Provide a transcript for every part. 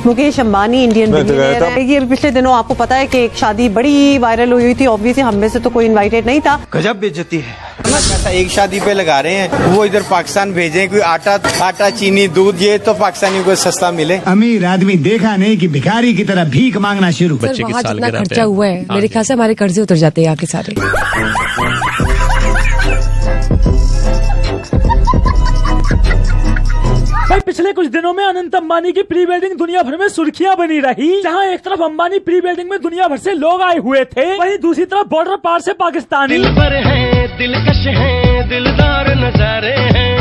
Mukesh Ambani Indian billionaire है। ये पिछले दिनों आपको पता है कि एक शादी बड़ी वायरल हुई थी। ऑब्वियसली हम में से तो कोई इनवाइटेड नहीं था। गजब बेइज्जती है। पैसा एक शादी पे लगा रहे हैं, वो इधर पाकिस्तान भेजे। कोई आटा चीनी दूध ये तो पाकिस्तानी को सस्ता मिले। अमीर आदमी देखा नहीं कि भिखारी की तरह भीख मांगना शुरू। बच्चे की सालगिरह खर्चा हुआ है, मेरे ख्याल से हमारे कर्जे उतर जाते हैं आके सारे। भाई पिछले कुछ दिनों में अनंत अंबानी की प्री वेडिंग दुनिया भर में सुर्खियां बनी रही। जहां एक तरफ अंबानी प्री वेडिंग में दुनिया भर से लोग आए हुए थे, वहीं दूसरी तरफ बॉर्डर पार से पाकिस्तानी दिल पर है, दिलकश है, दिलदार नजारे हैं।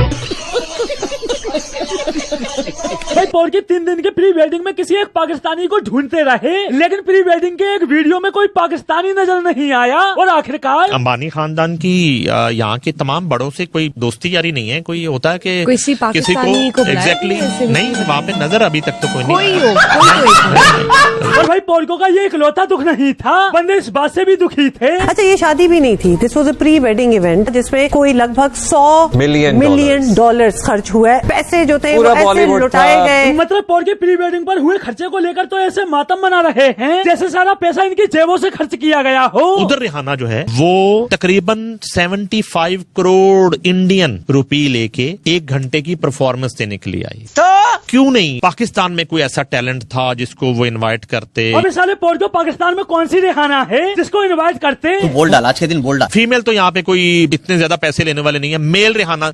भाई पौर की 3 दिन की प्री वेडिंग में किसी एक पाकिस्तानी को ढूंढते रहे, लेकिन प्री वेडिंग के एक वीडियो में कोई पाकिस्तानी नजर नहीं आया। और आखिरकार अंबानी खानदान की यहाँ के तमाम बड़ों से कोई दोस्ती यारी नहीं है। कोई होता है कि किसी को एग्जैक्टली नहीं, वहाँ पे नजर अभी तक तो कोई नहीं। और भाई पोर्को का ये इकलौता दुख नहीं था, बंदे इस बात से भी दुखी थे। अच्छा, ये शादी भी नहीं थी। This was a pre wedding event जिसमें कोई लगभग 100 मिलियन डॉलर्स खर्च हुआ है। पैसे जो थे वो ऐसे लुटाए गए। मतलब पौर की प्री वेडिंग पर हुए खर्चे को लेकर तो ऐसे मातम मना रहे हैं जैसे सारा पैसा इनकी जेबों से खर्च किया गया हो। उधर रिहाना जो है वो तकरीबन 75 करोड़ इंडियन रुपी लेके 1 घंटे की परफॉर्मेंस देने के लिए आई। तो क्यों नहीं पाकिस्तान में कोई ऐसा टैलेंट था जिसको वो इनवाइट करते। और साले पौर को पाकिस्तान में कौन सी रिहाना है जिसको इनवाइट करते। तो बोल डाला आज के दिन, बोल डाला। फीमेल तो यहाँ पे कोई इतने ज्यादा पैसे लेने वाले नहीं है। मेल रिहाना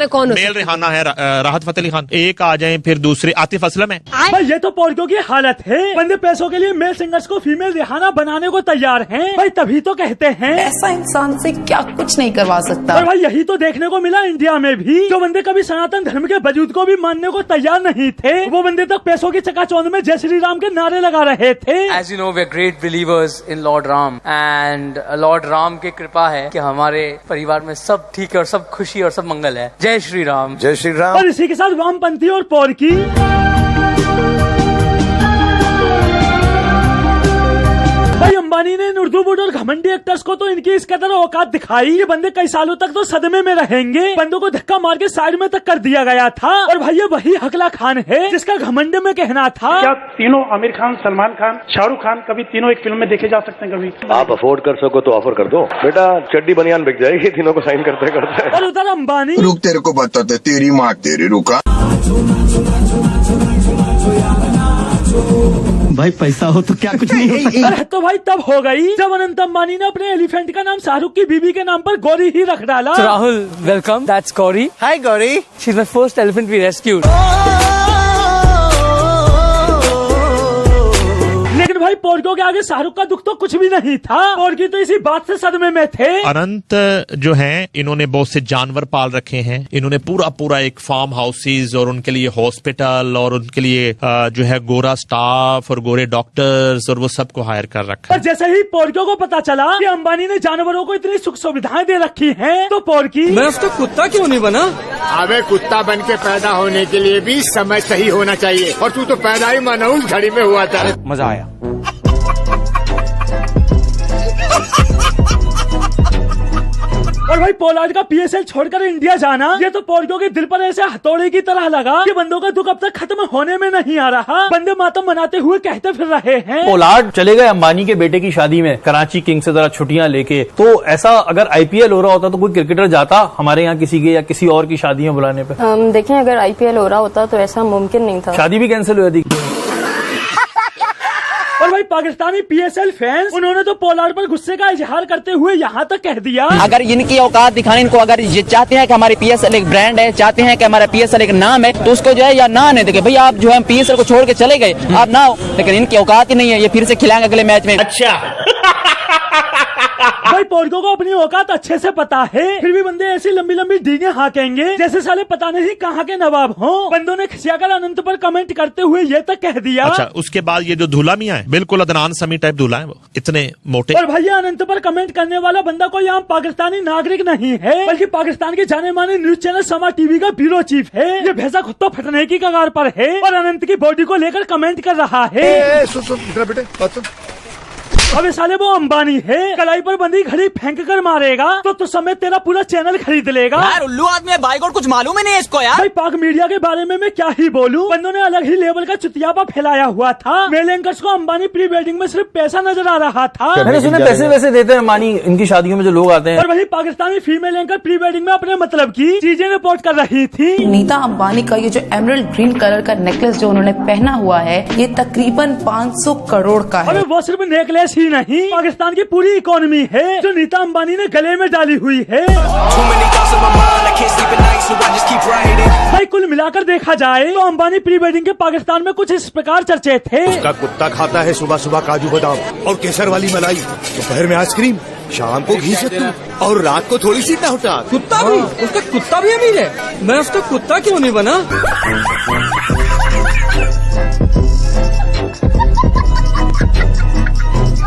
कौन? मेल रिहाना है राहत फतेह अली खान, एक आ जाए, फिर दूसरे आतिफ असलम है। भाई ये तो पोर्को की हालत है। बंदे पैसों के लिए मेल सिंगर्स को फीमेल रिहाना बनाने को तैयार हैं। भाई तभी तो कहते हैं ऐसा इंसान से क्या कुछ नहीं करवा सकता। और भाई यही तो देखने को मिला इंडिया में भी। जो बंदे कभी सनातन धर्म के वजूद को भी मानने को तैयार नहीं थे, वो बंदे तक पैसों की चकाचौंध में जय श्री राम के नारे लगा रहे थे। As you know, we are great believers in Lord Ram and Lord Ram की कृपा है कि हमारे परिवार में सब ठीक है और सब खुशी और सब मंगल है। जय श्री राम, जय श्री राम। और इसी के साथ वामपंथी और पौर की भाई अंबानी ने इन उर्दू बुड और घमंडी एक्टर्स को तो इनकी इस कदर औकात दिखाई। ये बंदे कई सालों तक तो सदमे में रहेंगे। बंदों को धक्का मार के साइड में तक कर दिया गया था। और भाई ये वही हकला खान है जिसका घमंड में कहना था। क्या तीनों आमिर खान, सलमान खान, शाहरुख खान कभी तीनों एक फिल्म में देखे जा सकते हैं? कभी आप अफोर्ड कर सको तो ऑफर कर दो बेटा, चड्डी बनियान बिक जाएगी तीनों को साइन करते करते। और उधर अंबानी रुक, तेरे को बताते, तेरी माँ तेरी रुका। भाई पैसा हो तो क्या कुछ नहीं हो सकता। तो भाई तब हो गई जब अनंत अंबानी ने अपने एलिफेंट का नाम शाहरुख की बीबी के नाम पर गौरी ही रख डाला। Rahul welcome, that's Gauri. Hi Gauri, she is my first elephant we rescued. लेकिन भाई पोर्को के आगे शाहरुख का दुख तो कुछ भी नहीं था। पोर्की तो इसी बात से सदमे में थे। अनंत जो हैं इन्होंने बहुत से जानवर पाल रखे हैं। इन्होंने पूरा एक फार्म हाउसेज और उनके लिए हॉस्पिटल और उनके लिए जो है गोरा स्टाफ और गोरे डॉक्टर्स और वो सबको हायर कर रखा है। और जैसे ही पोर्को को पता चला कि अंबानी ने जानवरों को इतनी सुख सुविधाएं दे रखी हैं, तो पोर्की मैं उसका कुत्ता क्यों नहीं बना? अबे कुत्ता बन के पैदा होने के लिए भी समय सही होना चाहिए, और तू तो पैदा ही मनहूस घड़ी में हुआ था। मजा आया। और भाई पोलार्ड का पीएसएल छोड़कर इंडिया जाना, ये तो पोर्को के दिल पर ऐसे हथौड़े की तरह लगा कि बंदों का दुख अब तक खत्म होने में नहीं आ रहा। बंदे मातम मनाते हुए कहते फिर रहे हैं। पोलार्ड चले गए अंबानी के बेटे की शादी में कराची किंग से जरा छुट्टियां लेके। तो ऐसा अगर आईपीएल हो रहा होता तो कोई क्रिकेटर जाता हमारे यहाँ किसी के या किसी और की शादियां बुलाने पे? देखें, अगर आईपीएल हो रहा होता तो ऐसा मुमकिन नहीं था। शादी भी कैंसिल हुई थी। और भाई पाकिस्तानी पीएसएल फैंस, उन्होंने तो पोलार्ड पर गुस्से का इजहार करते हुए यहाँ तक कह दिया, अगर इनकी औकात दिखाने इनको, अगर ये चाहते हैं कि हमारे पीएसएल एक ब्रांड है, चाहते हैं कि हमारा पीएसएल एक नाम है, तो उसको जो है या ना आने देंगे। भाई आप जो है पीएसएल को छोड़ के चले गए, आप ना हो, लेकिन इनकी औकात ही नहीं है। ये फिर से खिलाएंगे अगले मैच में। अच्छा भाई पोर्को को अपनी औकात अच्छे से पता है, फिर भी बंदे ऐसी लंबी लंबी डींगे हाँकेंगे जैसे साले पता नहीं कहाँ के नवाब हों। बंदों ने खिसियाकर अनंत पर कमेंट करते हुए ये तक कह दिया। अच्छा, उसके बाद ये जो दूल्हा मियां है बिल्कुल अदनान समी टाइप दूल्हा है, वो इतने मोटे। और भैया अनंत पर कमेंट करने वाला बंदा कोई यहाँ पाकिस्तानी नागरिक नहीं है, बल्कि पाकिस्तान के जाने माने न्यूज चैनल समा टीवी का ब्यूरो चीफ है। ये भैंसा खुद तो फटने की कगार पर है और अनंत की बॉडी को लेकर कमेंट कर रहा है। अबे साले वो अंबानी है, कलाई पर बंदी घड़ी फेंक कर मारेगा तो समय तेरा पूरा चैनल खरीद लेगा। यार उल्लू आदमी है भाई, को कुछ मालूम ही नहीं है इसको यार। भाई पाक मीडिया के बारे में मैं क्या ही बोलूं, बंदों ने अलग ही लेवल का चुतियापा फैलाया हुआ था। मेल एंकर्स को अंबानी प्री वेडिंग में सिर्फ पैसा नजर आ रहा था। मैंने सुना पैसे वैसे देते हैं अंबानी इनकी शादियों में जो लोग आते हैं। और वही Pakistani female anchor pre wedding में अपने मतलब की चीजें रिपोर्ट कर रही थी। नीता अंबानी का ये जो एमरल्ड ग्रीन कलर का नेकलेस जो उन्होंने पहना हुआ है, ये तकरीबन 500 करोड़ का है। अरे वो सिर्फ नेकलेस ही नहीं, पाकिस्तान की पूरी इकोनॉमी है जो नीता अंबानी ने गले में डाली हुई है। भाई कुल मिलाकर देखा जाए तो अंबानी प्री वेडिंग के पाकिस्तान में कुछ इस प्रकार चर्चे थे। उसका कुत्ता खाता है सुबह सुबह काजू बादाम और केसर वाली मलाई, दोपहर में आइसक्रीम, शाम को घी सत्तू और रात को थोड़ी सी टाउटा। कुत्ता भी, उसका कुत्ता भी अमीर है, मैं उसका कुत्ता क्यों नहीं बना।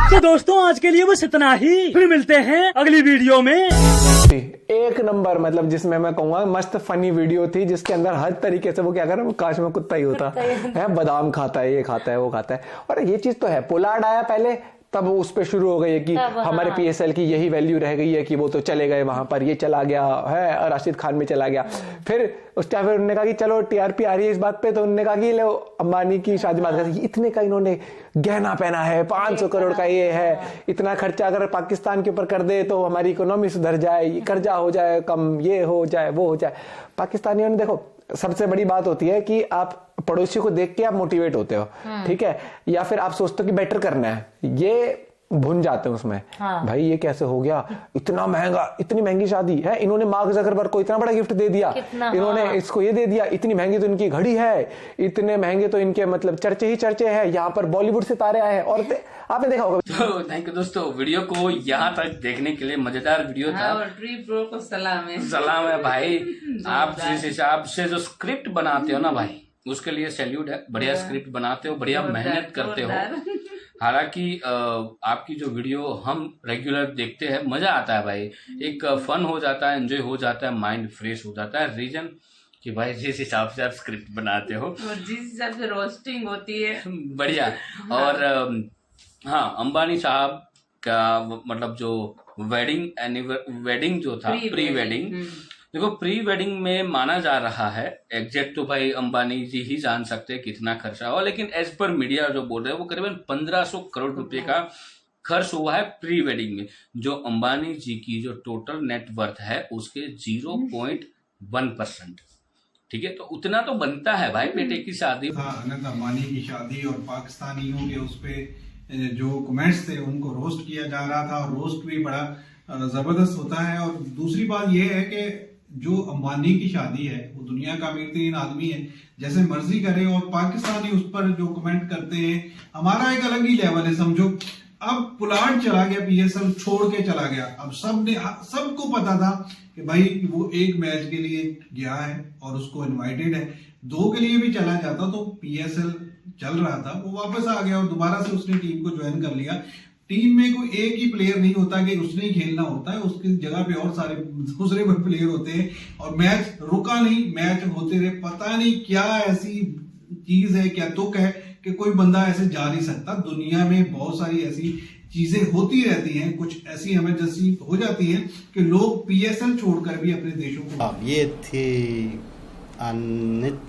तो दोस्तों आज के लिए बस इतना ही, फिर मिलते हैं अगली वीडियो में। एक नंबर, मतलब जिसमें मैं कहूँगा मस्त फनी वीडियो थी, जिसके अंदर हर तरीके से वो क्या कर रहा है, वो काश में कुत्ता ही होता है, बादाम खाता है, ये खाता है, वो खाता है। और ये चीज तो है, पोलार्ड आया पहले, तब उस पे शुरू हो गई है कि हमारे पीएसएल की यही वैल्यू रह गई है कि वो तो चले गए वहां पर, ये चला गया है, राशिद खान में चला गया। फिर उस टाइम फिर उन्होंने कहा कि चलो टीआरपी आ रही है इस बात पे, तो उन्होंने कहा कि लो अंबानी की शादी बात करती, इतने का इन्होंने गहना पहना है, 500 करोड़ का ये है, इतना खर्चा अगर पाकिस्तान के ऊपर कर दे तो हमारी इकोनॉमी सुधर जाए, कर्जा हो जाए कम, ये हो जाए, वो हो जाए। पाकिस्तानियों ने देखो, सबसे बड़ी बात होती है कि आप पड़ोसी को देख के आप मोटिवेट होते हो, ठीक है, या फिर आप सोचते हो कि बेटर करना है, ये भून जाते हैं उसमें। भाई ये कैसे हो गया, इतना महंगा, इतनी महंगी शादी है, इन्होंने मार्क ज़करबर्ग को इतना बड़ा गिफ्ट दे दिया, इन्होंने इसको ये दे दिया, इतनी महंगी तो इनकी घड़ी है, इतने महंगे तो इनके मतलब चर्चे ही चर्चे हैं, यहाँ पर बॉलीवुड सितारे आए हैं, और आपने देखा होगा। तो थैंक यू दोस्तों, वीडियो को यहाँ तक देखने के लिए, मजेदार वीडियो था। और ट्री ब्रो को सलाम है। सलाम है भाई, आप जिस हिसाब से जो स्क्रिप्ट बनाते हो ना भाई, उसके लिए सैल्यूट है। बढ़िया स्क्रिप्ट बनाते हो, बढ़िया मेहनत करते हो। हालांकि आपकी जो वीडियो हम रेगुलर देखते हैं, मजा आता है भाई, एक फन हो जाता है, एंजॉय हो जाता है, माइंड फ्रेश हो जाता है। रीजन कि भाई जिस हिसाब से आप स्क्रिप्ट बनाते हो और जिस हिसाब से रोस्टिंग होती है, बढ़िया। और हाँ, अंबानी साहब का मतलब जो वेडिंग जो था, प्री वेडिंग, देखो प्री वेडिंग में माना जा रहा है, एग्जैक्ट तो भाई अंबानी जी ही जान सकते हैं कितना खर्चा हुआ, लेकिन एज पर मीडिया जो बोल रहे हैं वो करीबन 1500 करोड़ रुपए का खर्च हुआ है प्री वेडिंग में, जो अंबानी जी की जो टोटल नेटवर्थ है उसके 0.1%। ठीक है, तो उतना तो बनता है भाई बेटे की शादी। अनंत अंबानी की शादी और पाकिस्तानियों के उस पे जो कमेंट्स थे उनको रोस्ट किया जा रहा था, और रोस्ट भी बड़ा जबरदस्त होता है। और दूसरी बात यह है कि जो अंबानी की शादी है वो दुनिया का अमीर तरीन आदमी है, जैसे मर्जी करे, और पाकिस्तानी उस पर जो कमेंट करते हैं, हमारा एक अलग ही लेवल है। समझो अब पुलाड़ चला गया, पीएसएल छोड़ के चला गया, अब सबको पता था कि भाई वो एक मैच के लिए गया है और उसको इनवाइटेड है, 2 के लिए भी चला जाता तो पीएसएल चल रहा था, वो वापस आ गया और दोबारा से उसने टीम को ज्वाइन कर लिया। टीम में कोई एक ही प्लेयर नहीं होता कि उसने ही खेलना होता है, उसकी जगह पे और सारे दूसरे प्लेयर होते हैं, और मैच रुका नहीं, मैच होते रहे। पता नहीं क्या ऐसी चीज है, क्या तुक है कि कोई बंदा ऐसे जा नहीं सकता। दुनिया में बहुत सारी ऐसी चीजें होती रहती हैं, कुछ ऐसी इमरजेंसी हो जाती है कि लोग पीएसएल छोड़कर भी अपने देशों को। ये थे आनत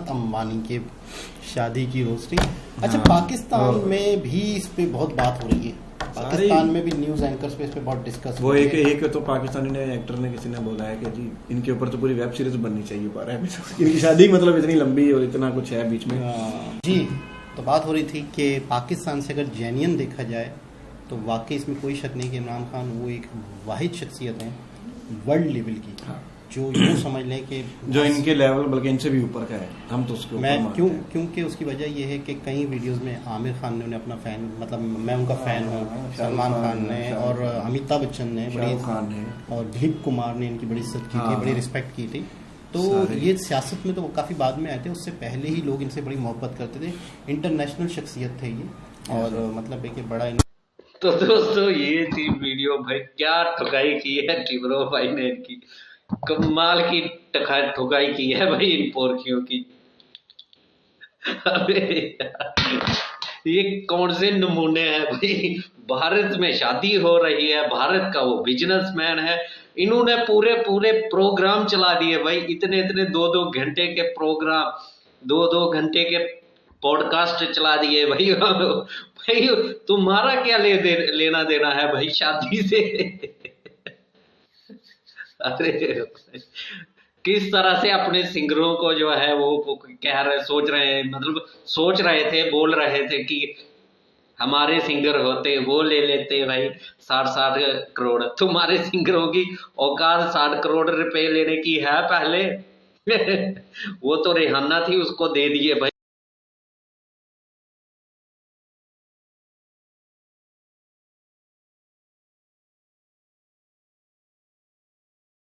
अंबानी के शादी की रोस्टिंग। अच्छा, पाकिस्तान में भी इस पे बहुत बात हो रही है, पाकिस्तान में भी न्यूज एंकर्स पे इस पे बहुत डिस्कस वो एक तो पाकिस्तानी ने एक्टर ने किसी ने बोला है कि जी इनके ऊपर तो पूरी वेब सीरीज बननी चाहिए, 12 एपिसोड। इनकी शादी मतलब इतनी लंबी है और इतना कुछ है बीच में। जी, तो बात हो रही थी कि पाकिस्तान से अगर जेन्युइन देखा जाए तो वाकई इसमें कोई शक नहीं कि इमरान खान वो एक वाहिद शख्सियत है वर्ल्ड लेवल की, जो यूँ समझ लें कि जो इनके लेवल बल्कि इनसे भी ऊपर का है, हम तो उसके ऊपर क्योंकि उसकी वजह यह है कि कई वीडियोस में आमिर खान ने उन्हें अपना फैन, मतलब मैं उनका फैन हूँ, सलमान खान ने और अमिताभ बच्चन ने बड़ी, और दिलीप कुमार ने इनकी बड़ी इज्जत की थी, बड़ी रिस्पेक्ट की थी। तो ये सियासत में तो वो काफ़ी बाद में आए थे, उससे पहले ही लोग इनसे बड़ी मोहब्बत करते थे, इंटरनेशनल शख्सियत थे ये, और मतलब है कि बड़ा। तो दोस्तों ये थी वीडियो, भाई क्या ठुकाई की है टिब्रो भाई ने, इनकी कमाल की ठुकाई की है भाई इन पोरखियों की। अबे ये कौन से नमूने हैं भाई। भारत में शादी हो रही है, भारत का वो बिजनेसमैन है, इन्होंने पूरे पूरे प्रोग्राम चला दिए भाई। इतने इतने 2-2 घंटे के प्रोग्राम, 2-2 घंटे के पॉडकास्ट चला दिए भाई। भाई तुम्हारा क्या लेना देना है भाई शादी से। अरे किस तरह से अपने सिंगरों को जो है वो कह रहे, सोच रहे हैं, मतलब सोच रहे थे, बोल रहे थे कि हमारे सिंगर होते वो ले लेते भाई 60 करोड़। तुम्हारे सिंगरों की औकात 60 करोड़ रुपए लेने की है पहले। वो तो रेहाना थी, उसको दे दिए भाई।